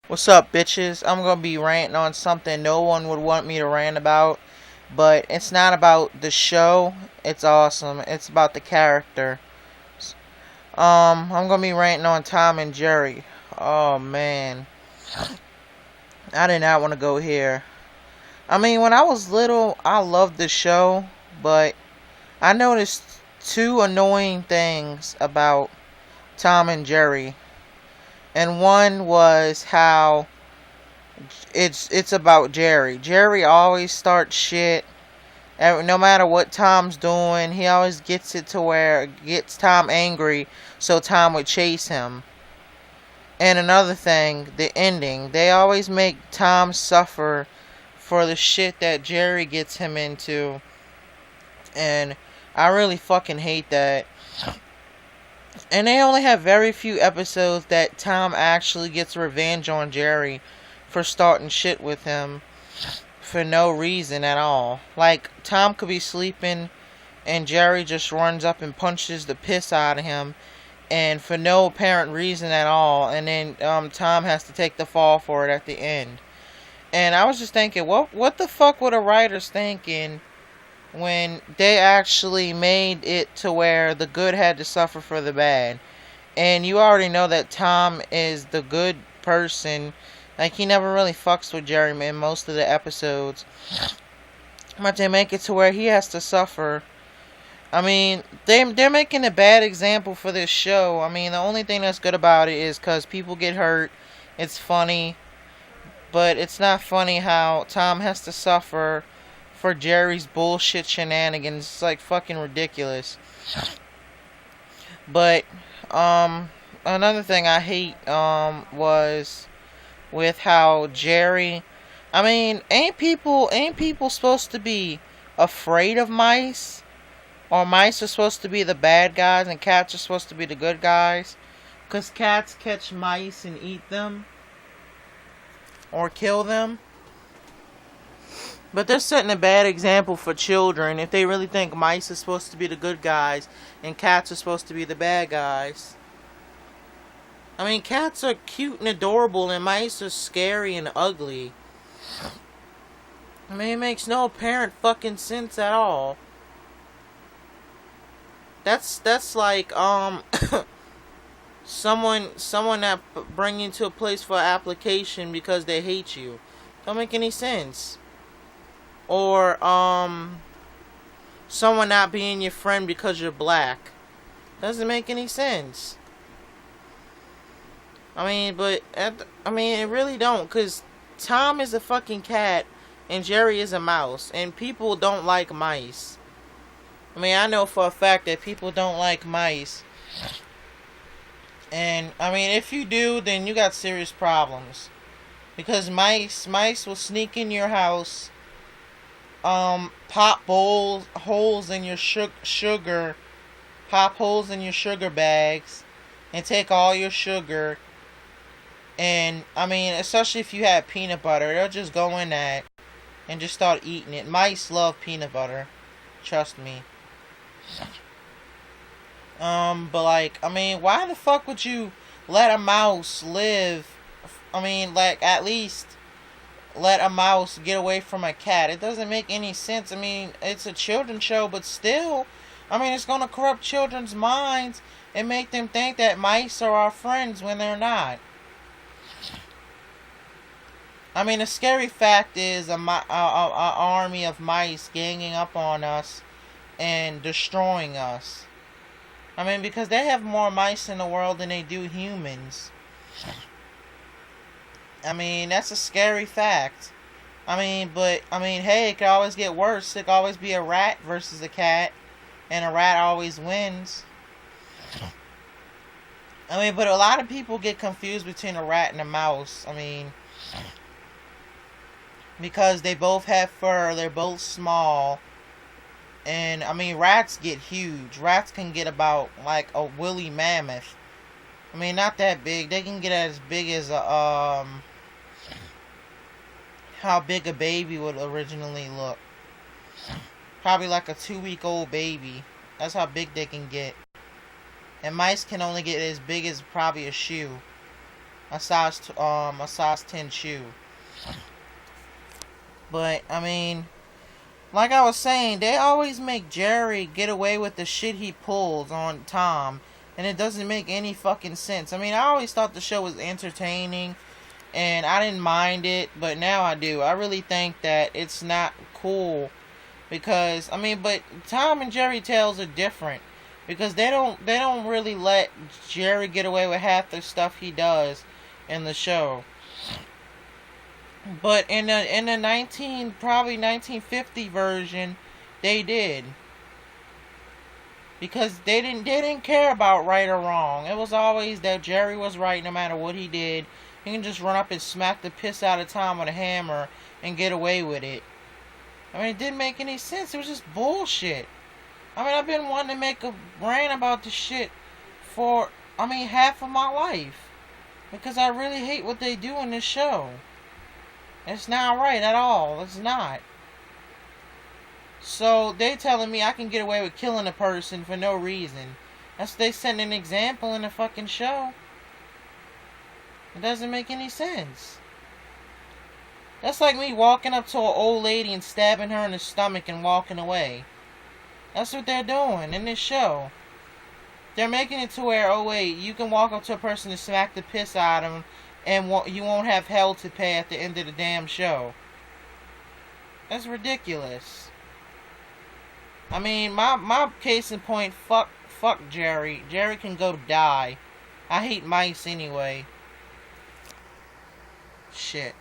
What's up, bitches? I'm gonna be ranting on something no one would want me to rant about, but it's not about the show. It's awesome. It's about the character. I'm gonna be ranting on Tom and Jerry. Oh man, I did not want to go here. I mean, when I was little, I loved the show, but I noticed two annoying things about Tom and Jerry, and one was how it's about Jerry. Jerry always starts shit. No matter what Tom's doing, he always gets it to where it gets Tom angry, so Tom would chase him. And another thing, the ending. They always make Tom suffer for the shit that Jerry gets him into. And I really fucking hate that. And they only have very few episodes that Tom actually gets revenge on Jerry for starting shit with him for no reason at all. Like, Tom could be sleeping and Jerry just runs up and punches the piss out of him, and for no apparent reason at all, and then Tom has to take the fall for it at the end. And I was just thinking, what the fuck were the writers thinking when they actually made it to where the good had to suffer for the bad? And you already know that Tom is the good person. Like, he never really fucks with Jerry in most of the episodes. But they make it to where he has to suffer. I mean, they're making a bad example for this show. I mean, the only thing that's good about it is because people get hurt. It's funny. But it's not funny how Tom has to suffer for Jerry's bullshit shenanigans. It's like fucking ridiculous. But, another thing I hate, was with how Jerry, I mean, ain't people supposed to be afraid of mice? Or mice are supposed to be the bad guys and cats are supposed to be the good guys? Cause cats catch mice and eat them or kill them. But they're setting a bad example for children if they really think mice are supposed to be the good guys and cats are supposed to be the bad guys. I mean, cats are cute and adorable and mice are scary and ugly. I mean, it makes no apparent fucking sense at all. That's like someone that bring you to a place for application because they hate you. Don't make any sense. Or someone not being your friend because you're black. Doesn't make any sense. I mean, it really don't, cause Tom is a fucking cat and Jerry is a mouse, and people don't like mice. I mean, I know for a fact that people don't like mice. And, I mean, if you do, then you got serious problems. Because mice will sneak in your house, pop holes in your sugar, pop holes in your sugar bags, and take all your sugar. And, I mean, especially if you have peanut butter, they'll just go in that and just start eating it. Mice love peanut butter. Trust me. But like, I mean, why the fuck would you let a mouse live? I mean, like, at least let a mouse get away from a cat. It doesn't make any sense. I mean, it's a children's show, but still, I mean, it's gonna corrupt children's minds and make them think that mice are our friends when they're not. I mean, the scary fact is a army of mice ganging up on us and destroying us. I mean, because they have more mice in the world than they do humans. I mean, that's a scary fact. I mean, hey, it could always get worse. It could always be a rat versus a cat, and a rat always wins. I mean, but a lot of people get confused between a rat and a mouse. I mean, because they both have fur, they're both small. And, I mean, rats get huge. Rats can get about, like, a woolly mammoth. I mean, not that big. They can get as big as how big a baby would originally look. Probably like a 2-week-old baby. That's how big they can get. And mice can only get as big as probably a shoe. a size 10 shoe. But I mean, like I was saying, they always make Jerry get away with the shit he pulls on Tom, and it doesn't make any fucking sense. I mean, I always thought the show was entertaining, and I didn't mind it, but now I do. I really think that it's not cool because I mean, but Tom and Jerry tales are different because they don't really let Jerry get away with half the stuff he does in the show. But in the 1950 version, they did because they didn't care about right or wrong. It was always that Jerry was right no matter what he did. He can just run up and smack the piss out of Tom with a hammer and get away with it. I mean, it didn't make any sense. It was just bullshit. I mean, I've been wanting to make a rant about this shit for, I mean, half of my life. Because I really hate what they do in this show. It's not right at all. It's not. So, they telling me I can get away with killing a person for no reason. That's they setting an example in the fucking show. It doesn't make any sense. That's like me walking up to an old lady and stabbing her in the stomach and walking away. That's what they're doing in this show. They're making it to where, oh wait, you can walk up to a person and smack the piss out of them and you won't have hell to pay at the end of the damn show. That's ridiculous. I mean, my case in point, fuck Jerry. Jerry can go die. I hate mice anyway. Shit.